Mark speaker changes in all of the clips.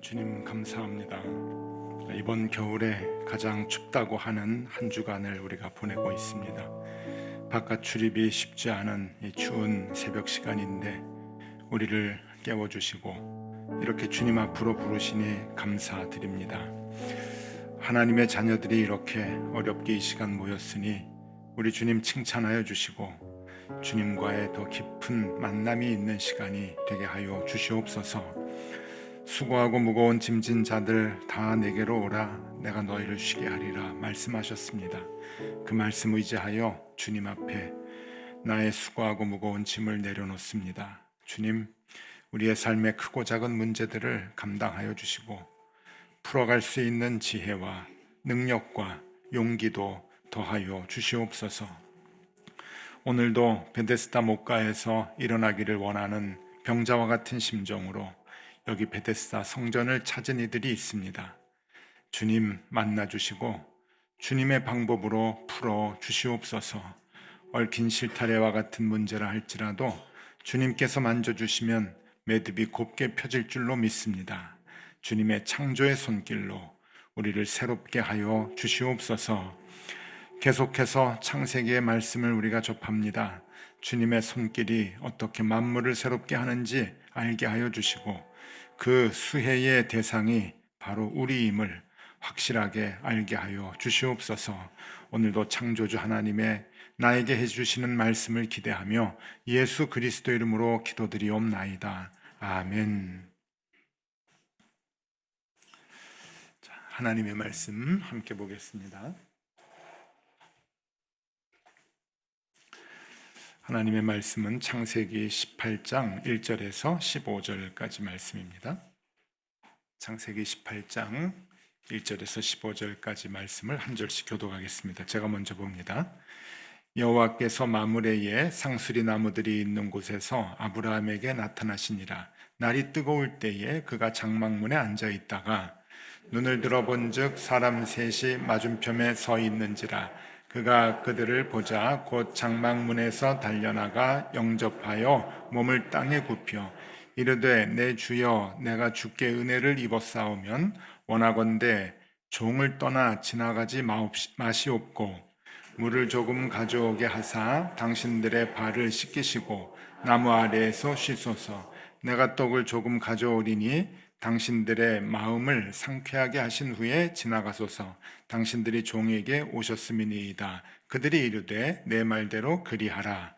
Speaker 1: 주님 감사합니다. 이번 겨울에 가장 춥다고 하는 한 주간을 우리가 보내고 있습니다. 바깥 출입이 쉽지 않은 이 추운 새벽 시간인데 우리를 깨워주시고 이렇게 주님 앞으로 부르시니 감사드립니다. 하나님의 자녀들이 이렇게 어렵게 이 시간 모였으니 우리 주님 칭찬하여 주시고 주님과의 더 깊은 만남이 있는 시간이 되게 하여 주시옵소서. 수고하고 무거운 짐진 자들 다 내게로 오라, 내가 너희를 쉬게 하리라 말씀하셨습니다. 그 말씀 의지하여 주님 앞에 나의 수고하고 무거운 짐을 내려놓습니다. 주님, 우리의 삶의 크고 작은 문제들을 감당하여 주시고 풀어갈 수 있는 지혜와 능력과 용기도 더하여 주시옵소서. 오늘도 베데스다 목가에서 일어나기를 원하는 병자와 같은 심정으로 여기 베데스다 성전을 찾은 이들이 있습니다. 주님 만나 주시고 주님의 방법으로 풀어 주시옵소서. 얽힌 실타래와 같은 문제라 할지라도 주님께서 만져주시면 매듭이 곱게 펴질 줄로 믿습니다. 주님의 창조의 손길로 우리를 새롭게 하여 주시옵소서. 계속해서 창세기의 말씀을 우리가 접합니다. 주님의 손길이 어떻게 만물을 새롭게 하는지 알게 하여 주시고 그 수혜의 대상이 바로 우리임을 확실하게 알게 하여 주시옵소서. 오늘도 창조주 하나님의 나에게 해주시는 말씀을 기대하며 예수 그리스도 이름으로 기도드리옵나이다. 아멘. 자, 하나님의 말씀 함께 보겠습니다. 하나님의 말씀은 창세기 18장 1절에서 15절까지 말씀입니다. 창세기 18장 1절에서 15절까지 말씀을 한 절씩 교독하겠습니다. 제가 먼저 봅니다. 여호와께서 마므레에 상수리 나무들이 있는 곳에서 아브라함에게 나타나시니라. 날이 뜨거울 때에 그가 장막문에 앉아 있다가 눈을 들어본즉 사람 셋이 맞은편에 서 있는지라. 그가 그들을 보자 곧 장막문에서 달려나가 영접하여 몸을 땅에 굽혀 이르되 내 주여 내가 주께 은혜를 입었사오면 원하건대 종을 떠나 지나가지 마시옵고 물을 조금 가져오게 하사 당신들의 발을 씻기시고 나무 아래에서 쉬소서. 내가 떡을 조금 가져오리니 당신들의 마음을 상쾌하게 하신 후에 지나가소서. 당신들이 종에게 오셨음이니이다. 그들이 이르되 내 말대로 그리하라.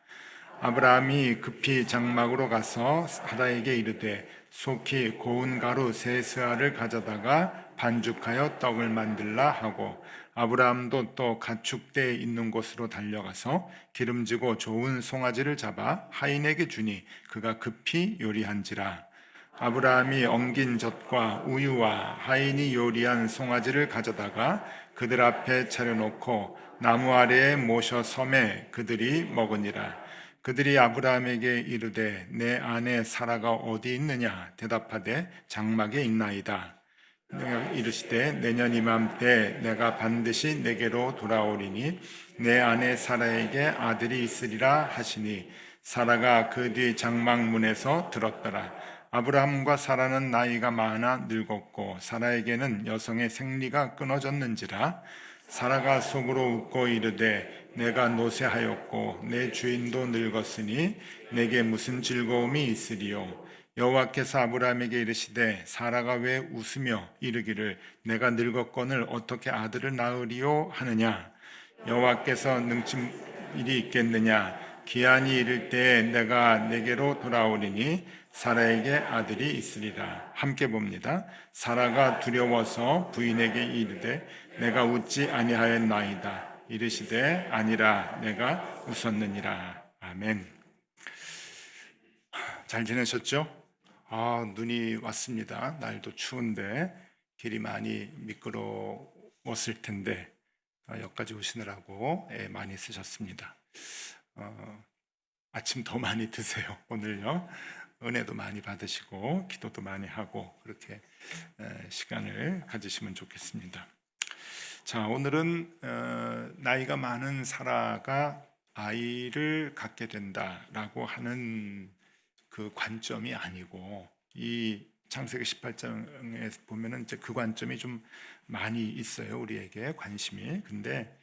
Speaker 1: 아브라함이 급히 장막으로 가서 사라에게 이르되 속히 고운 가루 세 스아를 가져다가 반죽하여 떡을 만들라 하고 아브라함도 또 가축대에 있는 곳으로 달려가서 기름지고 좋은 송아지를 잡아 하인에게 주니 그가 급히 요리한지라. 아브라함이 엉긴 젖과 우유와 하인이 요리한 송아지를 가져다가 그들 앞에 차려놓고 나무 아래에 모셔 섬에 그들이 먹으니라. 그들이 아브라함에게 이르되 내 아내 사라가 어디 있느냐 대답하되 장막에 있나이다. 내가 이르시되 내년 이맘때 내가 반드시 내게로 돌아오리니 내 아내 사라에게 아들이 있으리라 하시니 사라가 그 뒤 장막문에서 들었더라. 아브라함과 사라는 나이가 많아 늙었고 사라에게는 여성의 생리가 끊어졌는지라. 사라가 속으로 웃고 이르되 내가 노쇠하였고 내 주인도 늙었으니 내게 무슨 즐거움이 있으리요. 여호와께서 아브라함에게 이르시되 사라가 왜 웃으며 이르기를 내가 늙었거늘 어떻게 아들을 낳으리요 하느냐. 여호와께서 능치 일이 있겠느냐. 기한이 이를 때에 내가 내게로 돌아오리니 사라에게 아들이 있으리라. 함께 봅니다. 사라가 두려워서 부인에게 이르되 내가 웃지 아니하였나이다. 이르시되 아니라 내가 웃었느니라. 아멘. 잘 지내셨죠? 눈이 왔습니다. 날도 추운데 길이 많이 미끄러웠을 텐데 여기까지 오시느라고 애 많이 쓰셨습니다. 아침 더 많이 드세요. 오늘요. 은혜도 많이 받으시고 기도도 많이 하고 그렇게 시간을 가지시면 좋겠습니다. 자, 오늘은 나이가 많은 사라가 아이를 갖게 된다라고 하는 그 관점이 아니고 이 창세기 18장에 보면은 이제 그 관점이 좀 많이 있어요. 우리에게 관심이. 근데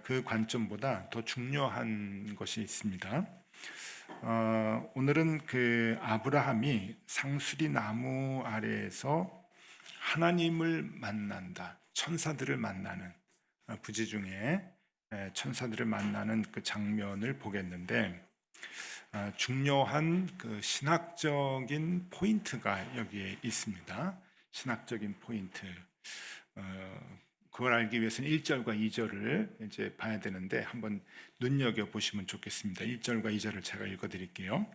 Speaker 1: 그 관점보다 더 중요한 것이 있습니다. 오늘은 그 아브라함이 상수리 나무 아래에서 하나님을 만난다. 천사들을 만나는 부지 중에 천사들을 만나는 그 장면을 보겠는데 중요한 그 신학적인 포인트가 여기에 있습니다. 신학적인 포인트. 그걸 알기 위해서는 1절과 2절을 이제 봐야 되는데 한번 눈여겨 보시면 좋겠습니다. 1절과 2절을 제가 읽어 드릴게요.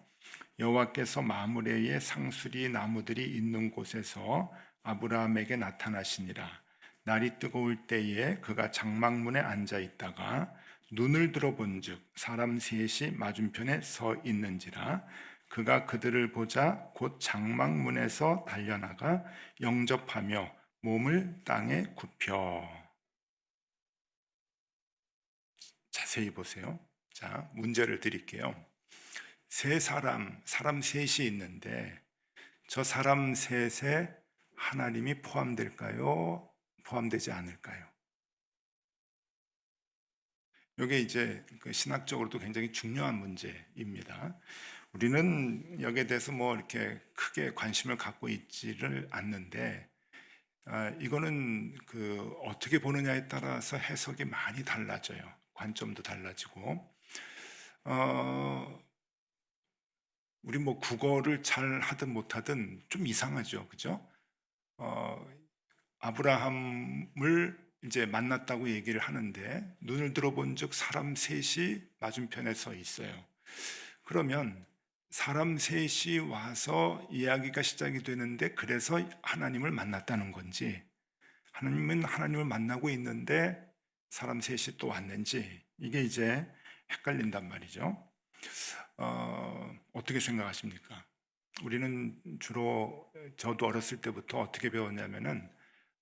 Speaker 1: 여호와께서 마므레의 상수리 나무들이 있는 곳에서 아브라함에게 나타나시니라. 날이 뜨거울 때에 그가 장막문에 앉아 있다가 눈을 들어본즉 사람 셋이 맞은편에 서 있는지라. 그가 그들을 보자 곧 장막문에서 달려나가 영접하며 몸을 땅에 굽혀. 자세히 보세요. 자, 문제를 드릴게요. 사람 셋이 있는데 저 사람 셋에 하나님이 포함될까요? 포함되지 않을까요? 이게 이제 그 신학적으로도 굉장히 중요한 문제입니다. 우리는 여기에 대해서 뭐 이렇게 크게 관심을 갖고 있지를 않는데, 이거는 그 어떻게 보느냐에 따라서 해석이 많이 달라져요. 관점도 달라지고, 우리 뭐 국어를 잘 하든 못하든 좀 이상하죠, 그죠? 아브라함을 이제 만났다고 얘기를 하는데 눈을 들어본즉 사람 셋이 맞은편에 서 있어요. 그러면 사람 셋이 와서 이야기가 시작이 되는데 그래서 하나님을 만났다는 건지, 하나님은 하나님을 만나고 있는데 사람 셋이 또 왔는지, 이게 이제 헷갈린단 말이죠. 어떻게 생각하십니까? 우리는 주로 저도 어렸을 때부터 어떻게 배웠냐면은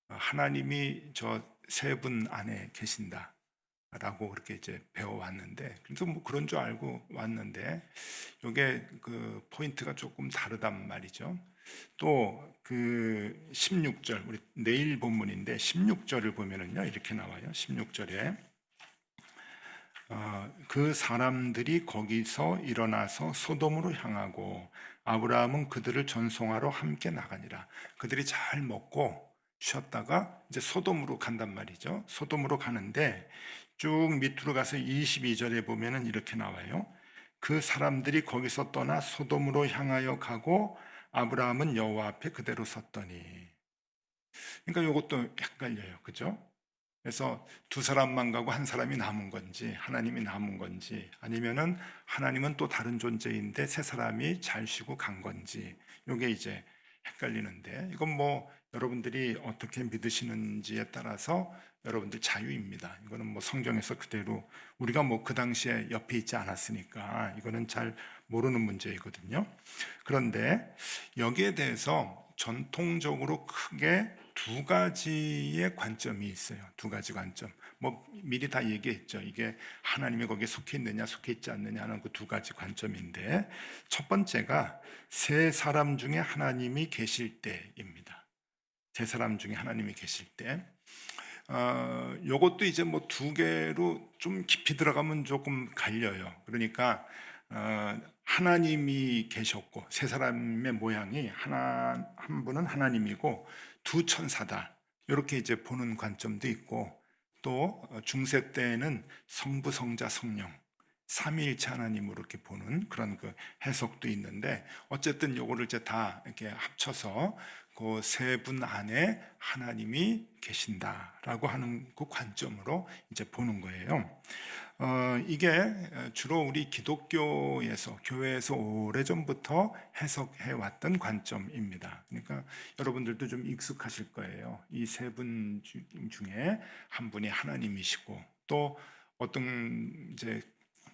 Speaker 1: 하나님이 저 세 분 안에 계신다 라고 그렇게 이제 배워왔는데, 그래서 뭐 그런 줄 알고 왔는데 이게 그 포인트가 조금 다르단 말이죠. 또 그 16절, 우리 내일 본문인데 16절을 보면은요 이렇게 나와요. 16절에 그 사람들이 거기서 일어나서 소돔으로 향하고 아브라함은 그들을 전송하러 함께 나가니라. 그들이 잘 먹고 쉬었다가 이제 소돔으로 간단 말이죠. 소돔으로 가는데 쭉 밑으로 가서 22절에 보면은 이렇게 나와요. 그 사람들이 거기서 떠나 소돔으로 향하여 가고 아브라함은 여호와 앞에 그대로 섰더니. 그러니까 이것도 헷갈려요. 그죠? 그래서 두 사람만 가고 한 사람이 남은 건지, 하나님이 남은 건지, 아니면은 하나님은 또 다른 존재인데 세 사람이 잘 쉬고 간 건지, 이게 이제 헷갈리는데, 이건 뭐 여러분들이 어떻게 믿으시는지에 따라서 여러분들 자유입니다. 이거는 뭐 성경에서 그대로, 우리가 뭐 그 당시에 옆에 있지 않았으니까 이거는 잘 모르는 문제이거든요. 그런데 여기에 대해서 전통적으로 크게 두 가지의 관점이 있어요. 두 가지 관점. 뭐 미리 다 얘기했죠. 이게 하나님이 거기에 속해 있느냐 속해 있지 않느냐 하는 그 두 가지 관점인데, 첫 번째가 세 사람 중에 하나님이 계실 때입니다. 세 사람 중에 하나님이 계실 때. 요것도 이제 뭐 두 개로 좀 깊이 들어가면 조금 갈려요. 그러니까 하나님이 계셨고 세 사람의 모양이 한 분은 하나님이고 두 천사다, 이렇게 이제 보는 관점도 있고, 또 중세 때는 성부 성자 성령 삼위일체 하나님으로 이렇게 보는 그런 그 해석도 있는데, 어쨌든 요거를 이제 다 이렇게 합쳐서 그 세 분 안에 하나님이 계신다라고 하는 그 관점으로 이제 보는 거예요. 이게 주로 우리 기독교에서, 교회에서 오래전부터 해석해 왔던 관점입니다. 그러니까 여러분들도 좀 익숙하실 거예요. 이 세 분 중에 한 분이 하나님이시고, 또 어떤 이제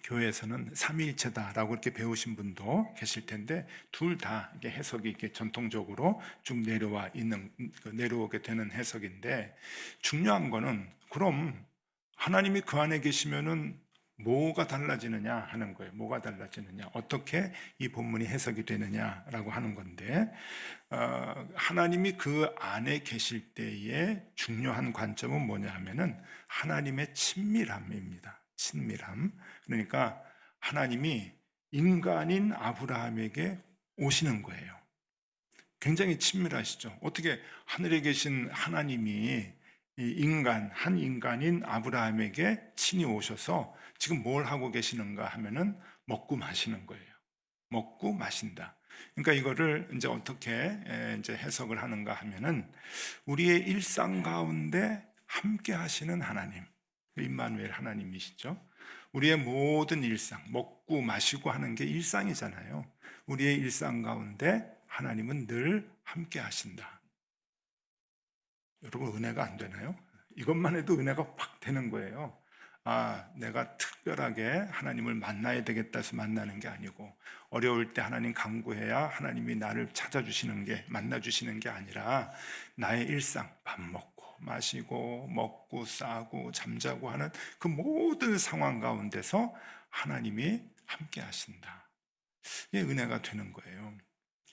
Speaker 1: 교회에서는 삼위일체다라고 이렇게 배우신 분도 계실 텐데, 둘 다 이게 해석이 이렇게 전통적으로 쭉 내려오게 되는 해석인데, 중요한 거는 그럼 하나님이 그 안에 계시면은 뭐가 달라지느냐 하는 거예요. 뭐가 달라지느냐, 어떻게 이 본문이 해석이 되느냐라고 하는 건데, 하나님이 그 안에 계실 때의 중요한 관점은 뭐냐 하면은 하나님의 친밀함입니다. 친밀함. 그러니까 하나님이 인간인 아브라함에게 오시는 거예요. 굉장히 친밀하시죠. 어떻게 하늘에 계신 하나님이 한 인간인 아브라함에게 친히 오셔서 지금 뭘 하고 계시는가 하면은 먹고 마시는 거예요. 먹고 마신다. 그러니까 이거를 이제 어떻게 이제 해석을 하는가 하면은 우리의 일상 가운데 함께 하시는 하나님, 임마누엘 하나님이시죠. 우리의 모든 일상, 먹고 마시고 하는 게 일상이잖아요. 우리의 일상 가운데 하나님은 늘 함께 하신다. 여러분, 은혜가 안 되나요? 이것만 해도 은혜가 확 되는 거예요. 내가 특별하게 하나님을 만나야 되겠다 해서 만나는 게 아니고, 어려울 때 하나님 간구해야 하나님이 나를 찾아주시는 게, 만나주시는 게 아니라 나의 일상, 밥 먹고 마시고 먹고 싸고 잠자고 하는 그 모든 상황 가운데서 하나님이 함께 하신다. 이게 은혜가 되는 거예요.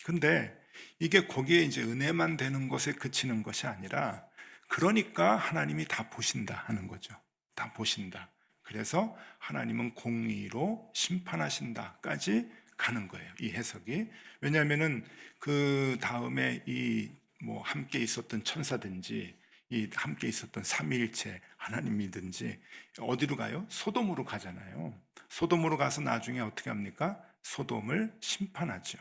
Speaker 1: 근데 이게 거기에 이제 은혜만 되는 것에 그치는 것이 아니라, 그러니까 하나님이 다 보신다 하는 거죠. 다 보신다. 그래서 하나님은 공의로 심판하신다까지 가는 거예요. 이 해석이. 왜냐하면은 그 다음에 이 뭐 함께 있었던 천사든지 이 함께 있었던 삼위일체 하나님이든지 어디로 가요? 소돔으로 가잖아요. 소돔으로 가서 나중에 어떻게 합니까? 소돔을 심판하죠.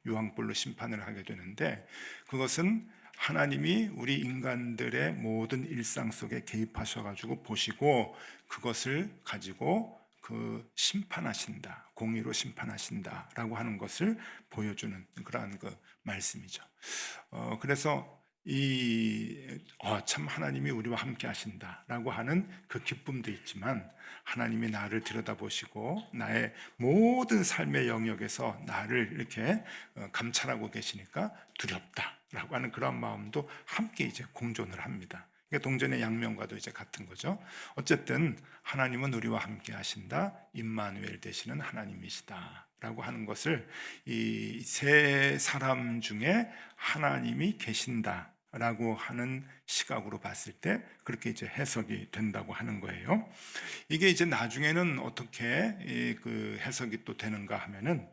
Speaker 1: 유황불로 심판을 하게 되는데, 그것은 하나님이 우리 인간들의 모든 일상 속에 개입하셔가지고 보시고 그것을 가지고 그 심판하신다, 공의로 심판하신다라고 하는 것을 보여주는 그러한 그 말씀이죠. 그래서 참 하나님이 우리와 함께 하신다라고 하는 그 기쁨도 있지만, 하나님이 나를 들여다보시고 나의 모든 삶의 영역에서 나를 이렇게 감찰하고 계시니까 두렵다라고 하는 그런 마음도 함께 이제 공존을 합니다. 동전의 양면과도 이제 같은 거죠. 어쨌든 하나님은 우리와 함께 하신다, 임마누엘 되시는 하나님이시다 라고 하는 것을 이 세 사람 중에 하나님이 계신다 라고 하는 시각으로 봤을 때 그렇게 이제 해석이 된다고 하는 거예요. 이게 이제 나중에는 어떻게 그 해석이 또 되는가 하면은,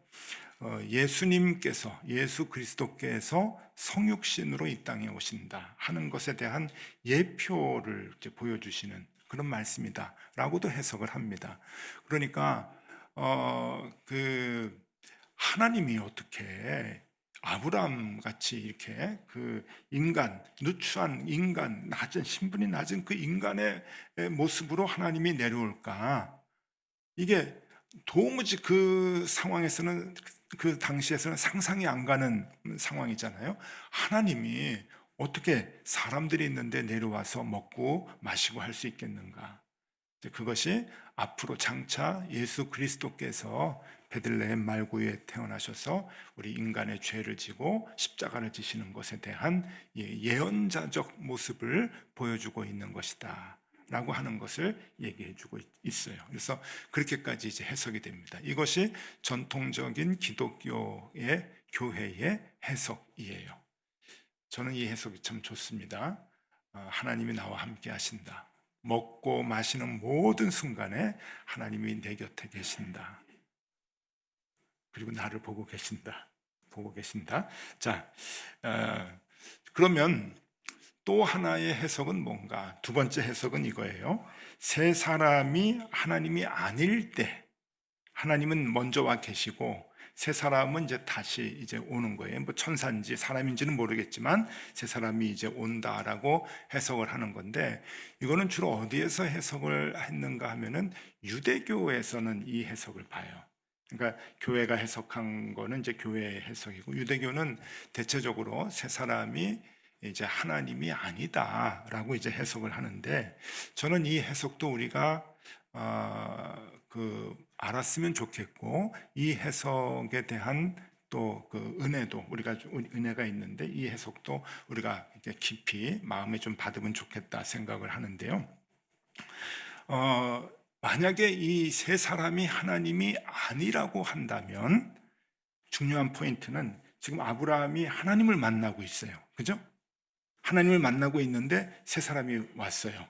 Speaker 1: 예수님께서, 예수 그리스도께서 성육신으로 이 땅에 오신다 하는 것에 대한 예표를 이제 보여주시는 그런 말씀이다 라고도 해석을 합니다. 그러니까 그 하나님이 어떻게 아브라함 같이 이렇게 그 인간, 누추한 인간, 낮은 신분이 낮은 그 인간의 모습으로 하나님이 내려올까? 이게 도무지 그 상황에서는, 그 당시에서는 상상이 안 가는 상황이잖아요. 하나님이 어떻게 사람들이 있는데 내려와서 먹고 마시고 할 수 있겠는가? 그것이 앞으로 장차 예수 그리스도께서 베들레헴 말구에 태어나셔서 우리 인간의 죄를 지고 십자가를 지시는 것에 대한 예언자적 모습을 보여주고 있는 것이다 라고 하는 것을 얘기해 주고 있어요. 그래서 그렇게까지 이제 해석이 됩니다. 이것이 전통적인 기독교의 교회의 해석이에요. 저는 이 해석이 참 좋습니다. 하나님이 나와 함께 하신다. 먹고 마시는 모든 순간에 하나님이 내 곁에 계신다. 그리고 나를 보고 계신다. 보고 계신다. 자, 그러면 또 하나의 해석은 뭔가? 두 번째 해석은 이거예요. 세 사람이 하나님이 아닐 때, 하나님은 먼저 와 계시고 세 사람은 이제 다시 이제 오는 거예요. 뭐 천사인지 사람인지는 모르겠지만 세 사람이 이제 온다라고 해석을 하는 건데, 이거는 주로 어디에서 해석을 했는가 하면은 유대교에서는 이 해석을 봐요. 그러니까 교회가 해석한 거는 이제 교회의 해석이고, 유대교는 대체적으로 세 사람이 이제 하나님이 아니다라고 이제 해석을 하는데, 저는 이 해석도 우리가 알았으면 좋겠고, 이 해석에 대한 또 그 은혜도, 우리가 은혜가 있는데 이 해석도 우리가 깊이 마음에 좀 받으면 좋겠다 생각을 하는데요. 만약에 이 세 사람이 하나님이 아니라고 한다면 중요한 포인트는 지금 아브라함이 하나님을 만나고 있어요. 그죠? 하나님을 만나고 있는데 세 사람이 왔어요.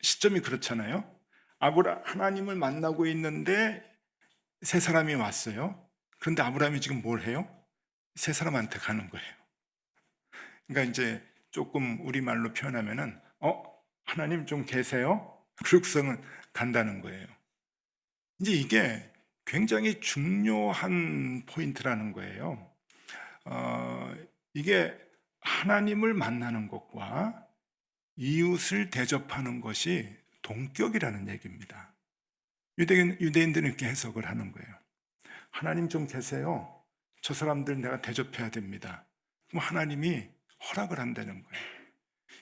Speaker 1: 시점이 그렇잖아요. 하나님을 만나고 있는데 세 사람이 왔어요. 그런데 아브라함이 지금 뭘 해요? 세 사람한테 가는 거예요. 그러니까 이제 조금 우리말로 표현하면은 하나님 좀 계세요? 그러고서는 간다는 거예요. 이제 이게 굉장히 중요한 포인트라는 거예요. 어, 이게 하나님을 만나는 것과 이웃을 대접하는 것이 동격이라는 얘기입니다. 유대인들은 이렇게 해석을 하는 거예요. 하나님 좀 계세요. 저 사람들 내가 대접해야 됩니다. 그럼 하나님이 허락을 한다는 거예요.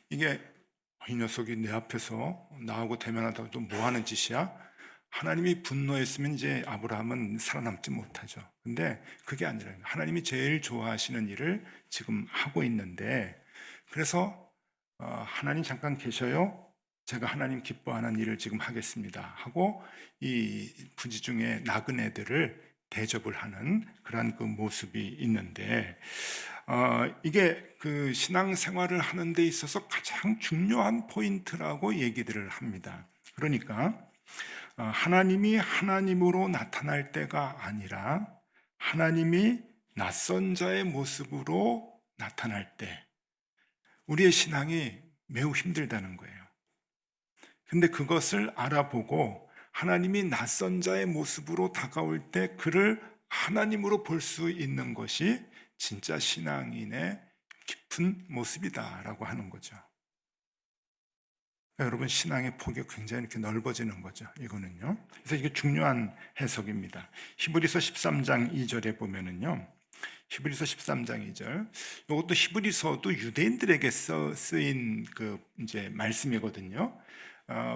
Speaker 1: 이게 이 녀석이 내 앞에서 나하고 대면하다가 또 뭐 하는 짓이야? 하나님이 분노했으면 이제 아브라함은 살아남지 못하죠. 근데 그게 아니라 하나님이 제일 좋아하시는 일을 지금 하고 있는데, 그래서 하나님 잠깐 계셔요. 제가 하나님 기뻐하는 일을 지금 하겠습니다 하고 이 부지 중에 나그네들을 대접을 하는 그런 그 모습이 있는데, 이게 그 신앙생활을 하는 데 있어서 가장 중요한 포인트라고 얘기들을 합니다. 그러니까 하나님이 하나님으로 나타날 때가 아니라 하나님이 낯선 자의 모습으로 나타날 때 우리의 신앙이 매우 힘들다는 거예요. 근데 그것을 알아보고 하나님이 낯선 자의 모습으로 다가올 때 그를 하나님으로 볼 수 있는 것이 진짜 신앙인의 깊은 모습이다라고 하는 거죠. 그러니까 여러분, 신앙의 폭이 굉장히 이렇게 넓어지는 거죠. 이거는요. 그래서 이게 중요한 해석입니다. 히브리서 13장 2절에 보면은요. 히브리서 13장 2절. 이것도 히브리서도 유대인들에게 쓰인 그 이제 말씀이거든요.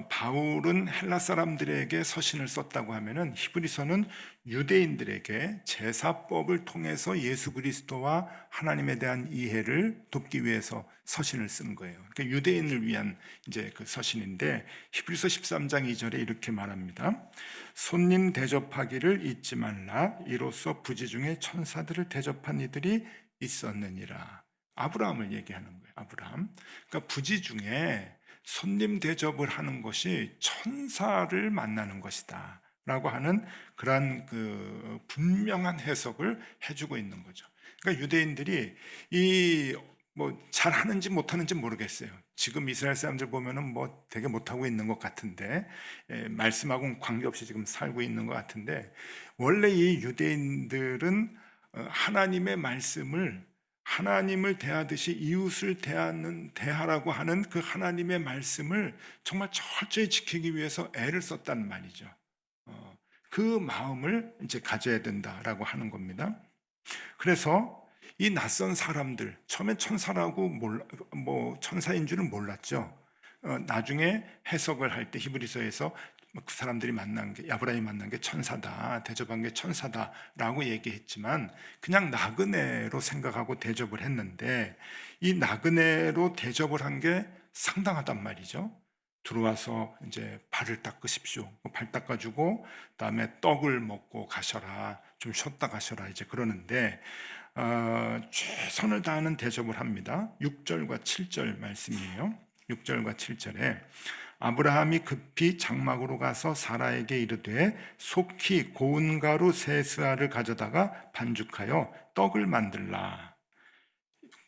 Speaker 1: 바울은 헬라 사람들에게 서신을 썼다고 하면은 히브리서는 유대인들에게 제사법을 통해서 예수 그리스도와 하나님에 대한 이해를 돕기 위해서 서신을 쓴 거예요. 그러니까 유대인을 위한 이제 그 서신인데 히브리서 13장 2절에 이렇게 말합니다. 손님 대접하기를 잊지 말라. 이로써 부지 중에 천사들을 대접한 이들이 있었느니라. 아브라함을 얘기하는 거예요. 아브라함. 그러니까 부지 중에 손님 대접을 하는 것이 천사를 만나는 것이다 라고 하는 그러한 그 분명한 해석을 해주고 있는 거죠. 그러니까 유대인들이 이 뭐 잘하는지 못하는지 모르겠어요. 지금 이스라엘 사람들 보면은 뭐 되게 못하고 있는 것 같은데, 말씀하고는 관계없이 지금 살고 있는 것 같은데, 원래 이 유대인들은 하나님의 말씀을 하나님을 대하듯이 이웃을 대하라고 하는 그 하나님의 말씀을 정말 철저히 지키기 위해서 애를 썼단 말이죠. 그 마음을 이제 가져야 된다라고 하는 겁니다. 그래서 이 낯선 사람들, 처음에 천사라고 뭐 천사인 줄은 몰랐죠. 나중에 해석을 할 때 히브리서에서 그 사람들이 만난 게, 아브라함이 만난 게 천사다, 대접한 게 천사다라고 얘기했지만 그냥 나그네로 생각하고 대접을 했는데, 이 나그네로 대접을 한 게 상당하단 말이죠. 들어와서 이제 발을 닦으십시오. 발 닦아주고 그다음에 떡을 먹고 가셔라, 좀 쉬었다 가셔라, 이제 그러는데 최선을 다하는 대접을 합니다. 6절과 7절 말씀이에요. 6절과 7절에 아브라함이 급히 장막으로 가서 사라에게 이르되 속히 고운 가루 세 스아를 가져다가 반죽하여 떡을 만들라.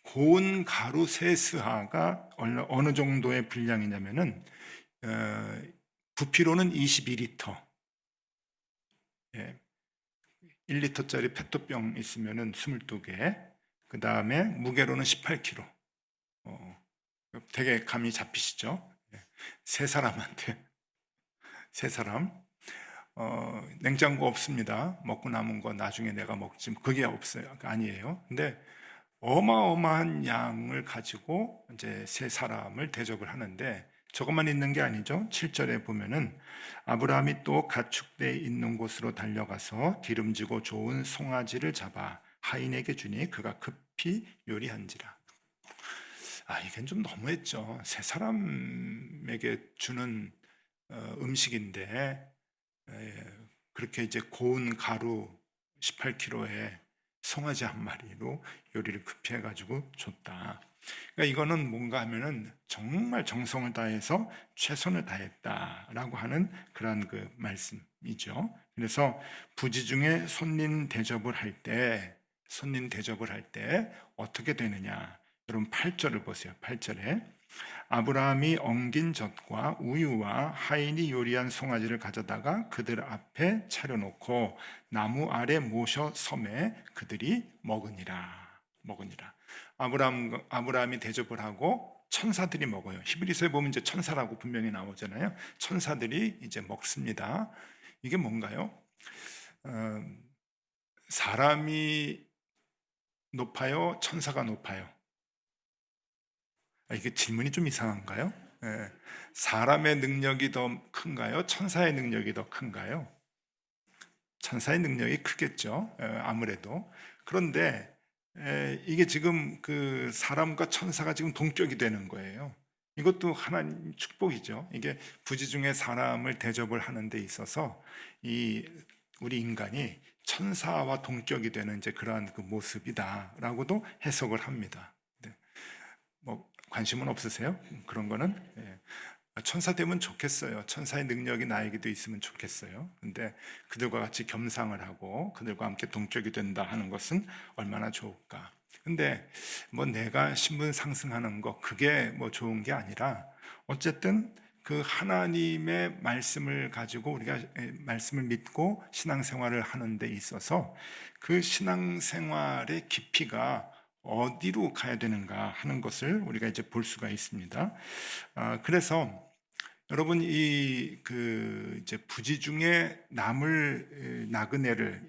Speaker 1: 고운 가루 세 스아가 어느 정도의 분량이냐면은 부피로는 22리터, 1리터짜리 페트병 있으면은 22개, 그 다음에 무게로는 18kg. 되게 감이 잡히시죠? 세 사람한테, 세 사람. 냉장고 없습니다. 먹고 남은 거 나중에 내가 먹지. 그게 없어요. 아니에요. 근데 어마어마한 양을 가지고 이제 세 사람을 대접을 하는데, 저것만 있는 게 아니죠. 7절에 보면은 아브라함이 또 가축대 있는 곳으로 달려가서 기름지고 좋은 송아지를 잡아 하인에게 주니 그가 급히 요리한지라. 이건 좀 너무했죠. 세 사람에게 주는 음식인데 그렇게 이제 고운 가루 18kg에 송아지 한 마리로 요리를 급히 해가지고 줬다. 그러니까 이거는 뭔가 하면은 정말 정성을 다해서 최선을 다했다라고 하는 그런 그 말씀이죠. 그래서 부지 중에 손님 대접을 할 때 어떻게 되느냐? 여러분 8절을 보세요. 8절에 아브라함이 엉긴 젖과 우유와 하인이 요리한 송아지를 가져다가 그들 앞에 차려놓고 나무 아래 모셔 섬에 그들이 먹으니라. 아브라함이 대접을 하고 천사들이 먹어요. 히브리서에 보면 이제 천사라고 분명히 나오잖아요. 천사들이 이제 먹습니다. 이게 뭔가요? 어, 사람이 높아요? 천사가 높아요? 이게 질문이 좀 이상한가요? 예. 사람의 능력이 더 큰가요? 천사의 능력이 더 큰가요? 천사의 능력이 크겠죠. 아무래도. 그런데 이게 지금 그 사람과 천사가 지금 동격이 되는 거예요. 이것도 하나님 축복이죠. 이게 부지 중에 사람을 대접을 하는 데 있어서 우리 인간이 천사와 동격이 되는 이제 그러한 그 모습이다라고도 해석을 합니다. 네. 뭐 관심은 없으세요? 그런 거는? 예. 천사 되면 좋겠어요. 천사의 능력이 나에게도 있으면 좋겠어요. 근데 그들과 같이 겸상을 하고 그들과 함께 동격이 된다 하는 것은 얼마나 좋을까. 근데 뭐 내가 신분 상승하는 거 그게 뭐 좋은 게 아니라 어쨌든 그 하나님의 말씀을 가지고 우리가 말씀을 믿고 신앙생활을 하는 데 있어서 그 신앙생활의 깊이가 어디로 가야 되는가 하는 것을 우리가 이제 볼 수가 있습니다. 그래서 여러분 이제 부지 중에 나그네를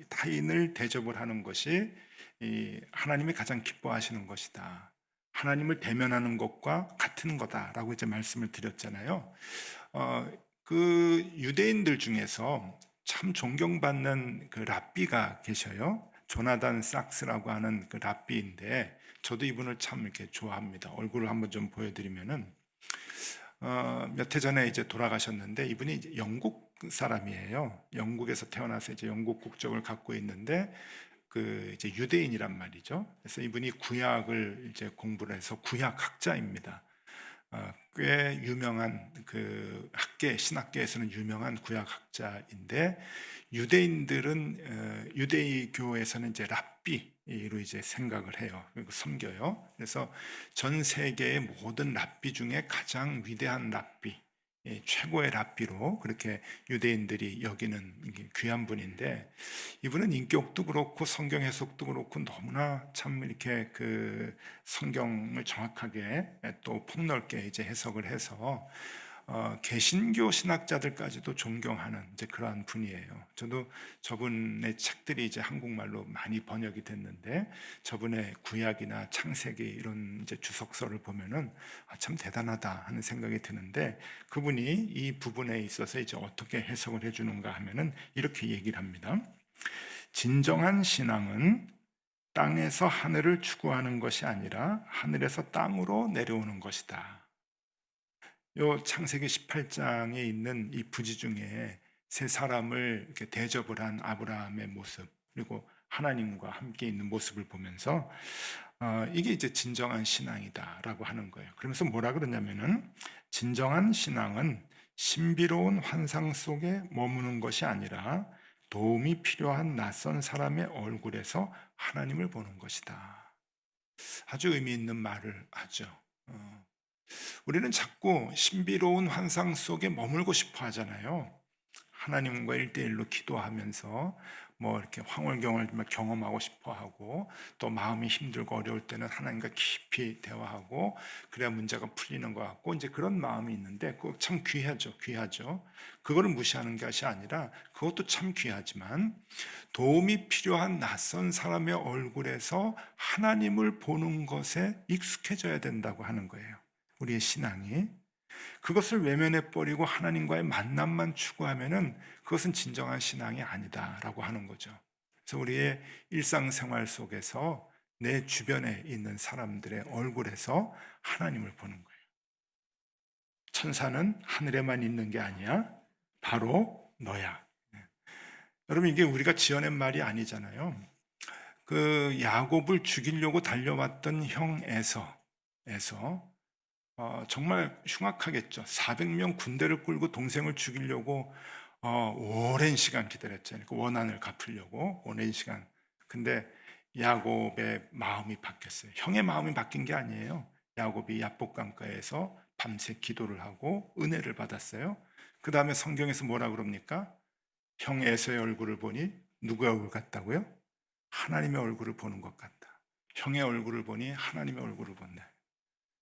Speaker 1: 타인을 대접을 하는 것이 이 하나님이 가장 기뻐하시는 것이다. 하나님을 대면하는 것과 같은 거다라고 이제 말씀을 드렸잖아요. 그 유대인들 중에서 참 존경받는 그 랍비가 계셔요. 조나단 삭스라고 하는 그 랍비인데 저도 이분을 참 이렇게 좋아합니다. 얼굴을 한번 좀 보여드리면은 몇 해 전에 이제 돌아가셨는데 이분이 이제 영국 사람이에요. 영국에서 태어나서 이제 영국 국적을 갖고 있는데 그 이제 유대인이란 말이죠. 그래서 이분이 구약을 이제 공부를 해서 구약학자입니다. 꽤 유명한 그 신학계에서는 유명한 구약학자인데 유대교에서는 이제 랍비로 이제 생각을 해요. 그리고 섬겨요. 그래서 전 세계의 모든 랍비 중에 가장 위대한 랍비, 최고의 랍비로 그렇게 유대인들이 여기는 귀한 분인데 이분은 인격도 그렇고 성경 해석도 그렇고 너무나 참 이렇게 그 성경을 정확하게 또 폭넓게 이제 해석을 해서 개신교 신학자들까지도 존경하는 이제 그러한 분이에요. 저도 저분의 책들이 이제 한국말로 많이 번역이 됐는데 저분의 구약이나 창세기 이런 이제 주석서를 보면은 참 대단하다 하는 생각이 드는데 그분이 이 부분에 있어서 이제 어떻게 해석을 해주는가 하면은 이렇게 얘기를 합니다. 진정한 신앙은 땅에서 하늘을 추구하는 것이 아니라 하늘에서 땅으로 내려오는 것이다. 요 창세기 18장에 있는 이 부지 중에 세 사람을 이렇게 대접을 한 아브라함의 모습 그리고 하나님과 함께 있는 모습을 보면서 이게 이제 진정한 신앙이다라고 하는 거예요. 그러면서 뭐라 그러냐면은 진정한 신앙은 신비로운 환상 속에 머무는 것이 아니라 도움이 필요한 낯선 사람의 얼굴에서 하나님을 보는 것이다. 아주 의미 있는 말을 하죠. 우리는 자꾸 신비로운 환상 속에 머물고 싶어 하잖아요. 하나님과 1대1로 기도하면서 뭐 이렇게 황홀경을 경험하고 싶어 하고 또 마음이 힘들고 어려울 때는 하나님과 깊이 대화하고 그래야 문제가 풀리는 것 같고 이제 그런 마음이 있는데 그거 참 귀하죠. 그거를 무시하는 것이 아니라 그것도 참 귀하지만 도움이 필요한 낯선 사람의 얼굴에서 하나님을 보는 것에 익숙해져야 된다고 하는 거예요. 우리의 신앙이 그것을 외면해 버리고 하나님과의 만남만 추구하면은 그것은 진정한 신앙이 아니다라고 하는 거죠. 그래서 우리의 일상생활 속에서 내 주변에 있는 사람들의 얼굴에서 하나님을 보는 거예요. 천사는 하늘에만 있는 게 아니야. 바로 너야. 여러분, 이게 우리가 지어낸 말이 아니잖아요. 그 야곱을 죽이려고 달려왔던 형 에서 정말 흉악하겠죠. 400명 군대를 끌고 동생을 죽이려고 오랜 시간 기다렸잖아요. 그 원한을 갚으려고 오랜 시간. 근데 야곱의 마음이 바뀌었어요. 형의 마음이 바뀐 게 아니에요. 야곱이 야복강가에서 밤새 기도를 하고 은혜를 받았어요. 그 다음에 성경에서 뭐라 그럽니까? 형 에서의 얼굴을 보니 누구의 얼굴 같다고요? 하나님의 얼굴을 보는 것 같다. 형의 얼굴을 보니 하나님의 얼굴을 본다.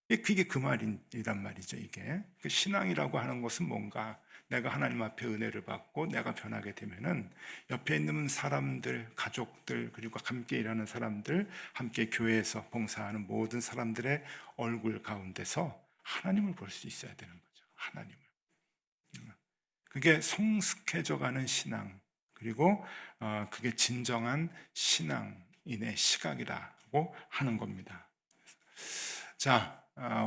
Speaker 1: 그게 그 말이란 말이죠. 이게 그 신앙이라고 하는 것은 뭔가 내가 하나님 앞에 은혜를 받고 내가 변하게 되면은 옆에 있는 사람들, 가족들, 그리고 함께 일하는 사람들, 함께 교회에서 봉사하는 모든 사람들의 얼굴 가운데서 하나님을 볼 수 있어야 되는 거죠. 하나님을. 그게 성숙해져가는 신앙, 그리고 그게 진정한 신앙인의 시각이라고 하는 겁니다. 자,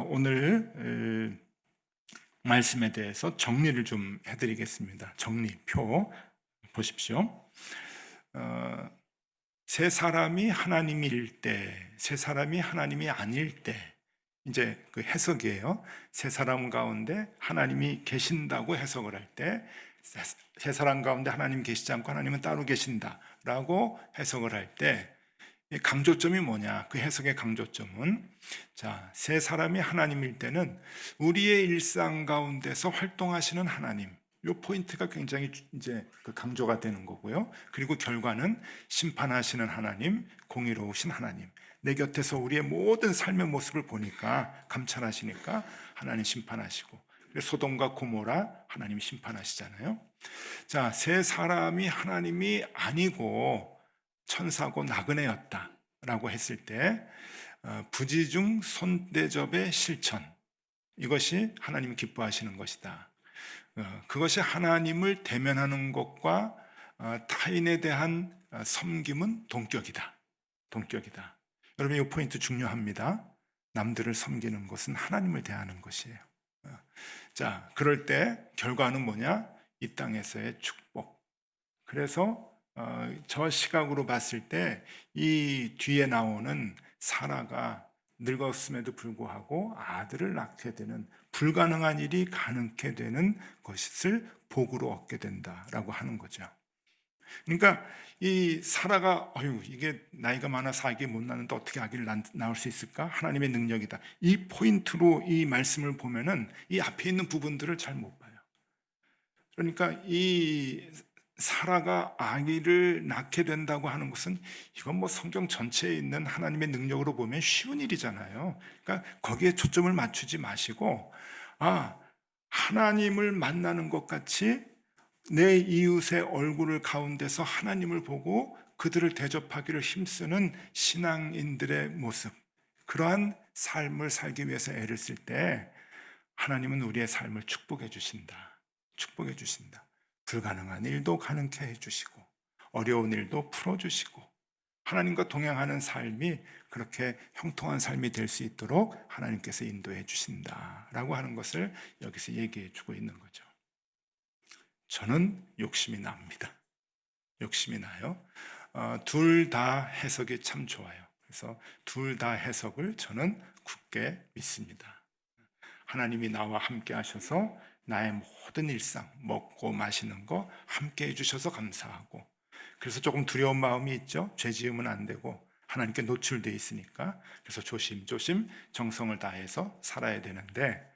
Speaker 1: 오늘 말씀에 대해서 정리를 좀 해드리겠습니다. 정리표 보십시오. 세 사람이 하나님일 때, 세 사람이 하나님이 아닐 때, 이제 그 해석이에요. 세 사람 가운데 하나님이 계신다고 해석을 할 때, 세 사람 가운데 하나님 계시지 않고 하나님은 따로 계신다라고 해석을 할 때, 강조점이 뭐냐? 그 해석의 강조점은, 자, 세 사람이 하나님일 때는 우리의 일상 가운데서 활동하시는 하나님, 이 포인트가 굉장히 이제 그 강조가 되는 거고요. 그리고 결과는 심판하시는 하나님, 공의로우신 하나님. 내 곁에서 우리의 모든 삶의 모습을 보니까 감찰하시니까 하나님 심판하시고, 소돔과 고모라 하나님 심판하시잖아요. 자, 세 사람이 하나님이 아니고 천사고 나그네였다라고 했을 때 부지중 손대접의 실천, 이것이 하나님 기뻐하시는 것이다. 그것이 하나님을 대면하는 것과 타인에 대한 섬김은 동격이다. 동격이다. 여러분, 이 포인트 중요합니다. 남들을 섬기는 것은 하나님을 대하는 것이에요. 자, 그럴 때 결과는 뭐냐? 이 땅에서의 축복. 그래서 저 시각으로 봤을 때 이 뒤에 나오는 사라가 늙었음에도 불구하고 아들을 낳게 되는, 불가능한 일이 가능케 되는 것을 복으로 얻게 된다라고 하는 거죠. 그러니까 이 사라가 이게 나이가 많아서 아기 못 낳는데 어떻게 아기를 낳을 수 있을까? 하나님의 능력이다. 이 포인트로 이 말씀을 보면은 이 앞에 있는 부분들을 잘 못 봐요. 그러니까 이 사라가 아기를 낳게 된다고 하는 것은 이건 뭐 성경 전체에 있는 하나님의 능력으로 보면 쉬운 일이잖아요. 그러니까 거기에 초점을 맞추지 마시고, 하나님을 만나는 것 같이 내 이웃의 얼굴을 가운데서 하나님을 보고 그들을 대접하기를 힘쓰는 신앙인들의 모습, 그러한 삶을 살기 위해서 애를 쓸 때 하나님은 우리의 삶을 축복해 주신다. 축복해 주신다. 불가능한 일도 가능케 해주시고 어려운 일도 풀어주시고 하나님과 동행하는 삶이 그렇게 형통한 삶이 될 수 있도록 하나님께서 인도해 주신다라고 하는 것을 여기서 얘기해 주고 있는 거죠. 저는 욕심이 납니다. 욕심이 나요. 둘 다 해석이 참 좋아요. 그래서 둘 다 해석을 저는 굳게 믿습니다. 하나님이 나와 함께 하셔서 나의 모든 일상, 먹고 마시는 거 함께 해주셔서 감사하고, 그래서 조금 두려운 마음이 있죠. 죄 지으면 안 되고 하나님께 노출되어 있으니까. 그래서 조심조심 정성을 다해서 살아야 되는데,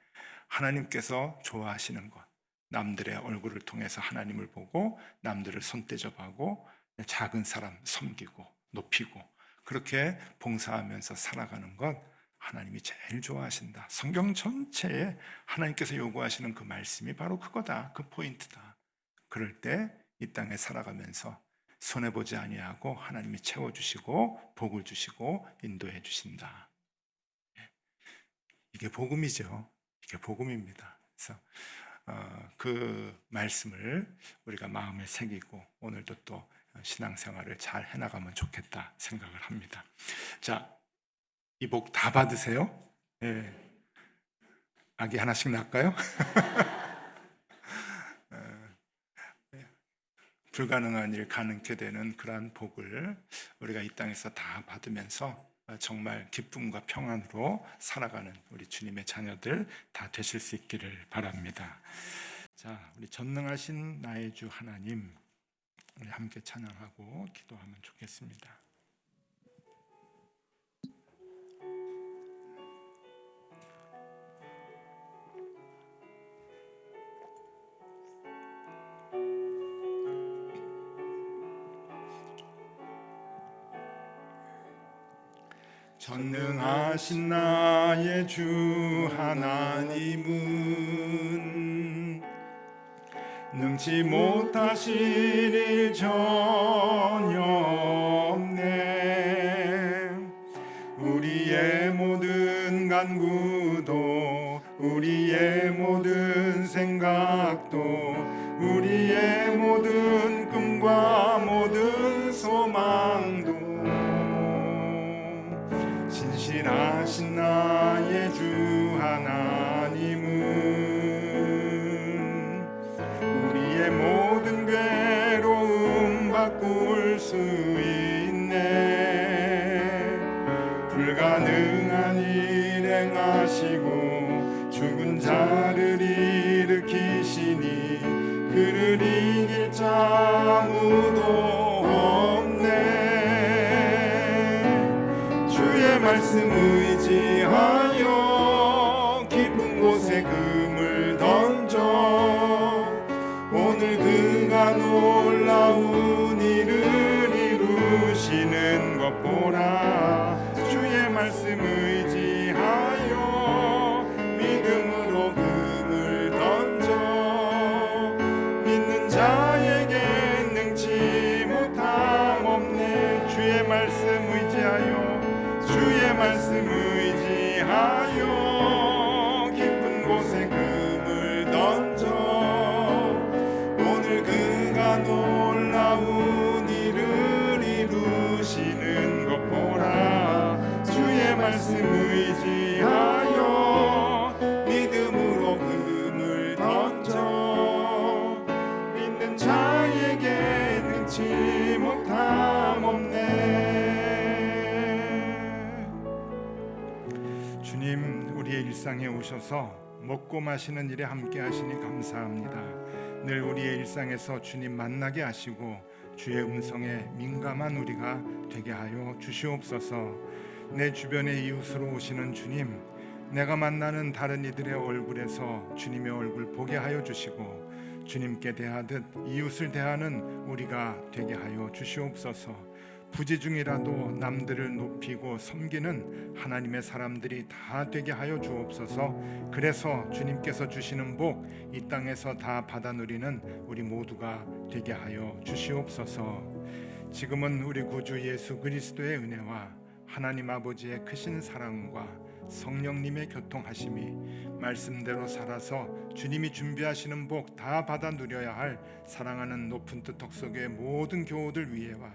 Speaker 1: 하나님께서 좋아하시는 것, 남들의 얼굴을 통해서 하나님을 보고 남들을 손대접하고 작은 사람 섬기고 높이고 그렇게 봉사하면서 살아가는 것, 하나님이 제일 좋아하신다. 성경 전체에 하나님께서 요구하시는 그 말씀이 바로 그거다. 그 포인트다. 그럴 때 이 땅에 살아가면서 손해보지 아니하고 하나님이 채워주시고 복을 주시고 인도해 주신다. 이게 복음이죠. 이게 복음입니다. 그래서 그 말씀을 우리가 마음에 새기고 오늘도 또 신앙생활을 잘 해나가면 좋겠다 생각을 합니다. 자, 이 복 다 받으세요. 네. 아기 하나씩 낳을까요? 불가능한 일 가능케 되는 그러한 복을 우리가 이 땅에서 다 받으면서 정말 기쁨과 평안으로 살아가는 우리 주님의 자녀들 다 되실 수 있기를 바랍니다. 자, 우리 전능하신 나의 주 하나님, 우리 함께 찬양하고 기도하면 좋겠습니다. 전능하신 나의 주 하나님은 능치 못하실 일 전혀 없네. 우리의 모든 간구도 우리의 모든 생각도 우리의 모든 꿈과 모든 소망도 신실하신 나의 주 하나님은 우리의 모든 괴로움 바꿀 수 있네. 불가능한 일 행하시고 죽은 자를 일으키시니 그를 이길 자 아무도 없네. 주의 말씀 의지하여 깊은 곳에 금을 던져 오늘 그가 놀라운 일을 이루시는 것 보라. 주의 말씀 의지하여 믿음으로 금을 던져 믿는 자에게 능치 못함 없네. 주의 말씀 의지하여 주의 말씀 의지하여 깊은 곳에 금을 던져 오늘 그가 놀라운 일을 이루시는 것 보라. 주의 말씀 의지하여 믿음으로 금을 던져 믿는 자에게 능치 못함 없네. 주님, 우리의 일상에 오셔서 먹고 마시는 일에 함께 하시니 감사합니다. 늘 우리의 일상에서 주님 만나게 하시고 주의 음성에 민감한 우리가 되게 하여 주시옵소서. 내 주변의 이웃으로 오시는 주님, 내가 만나는 다른 이들의 얼굴에서 주님의 얼굴 보게 하여 주시고 주님께 대하듯 이웃을 대하는 우리가 되게 하여 주시옵소서. 부지 중이라도 남들을 높이고 섬기는 하나님의 사람들이 다 되게 하여 주옵소서. 그래서 주님께서 주시는 복 이 땅에서 다 받아 누리는 우리 모두가 되게 하여 주시옵소서. 지금은 우리 구주 예수 그리스도의 은혜와 하나님 아버지의 크신 사랑과 성령님의 교통하심이 말씀대로 살아서 주님이 준비하시는 복 다 받아 누려야 할 사랑하는 높은 뜻 덕소교의 모든 교우들 위에와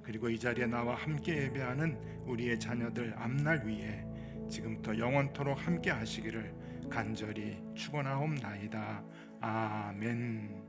Speaker 1: 그리고 이 자리에 나와 함께 예배하는 우리의 자녀들 앞날 위에 지금부터 영원토록 함께 하시기를 간절히 축원하옵나이다. 아멘.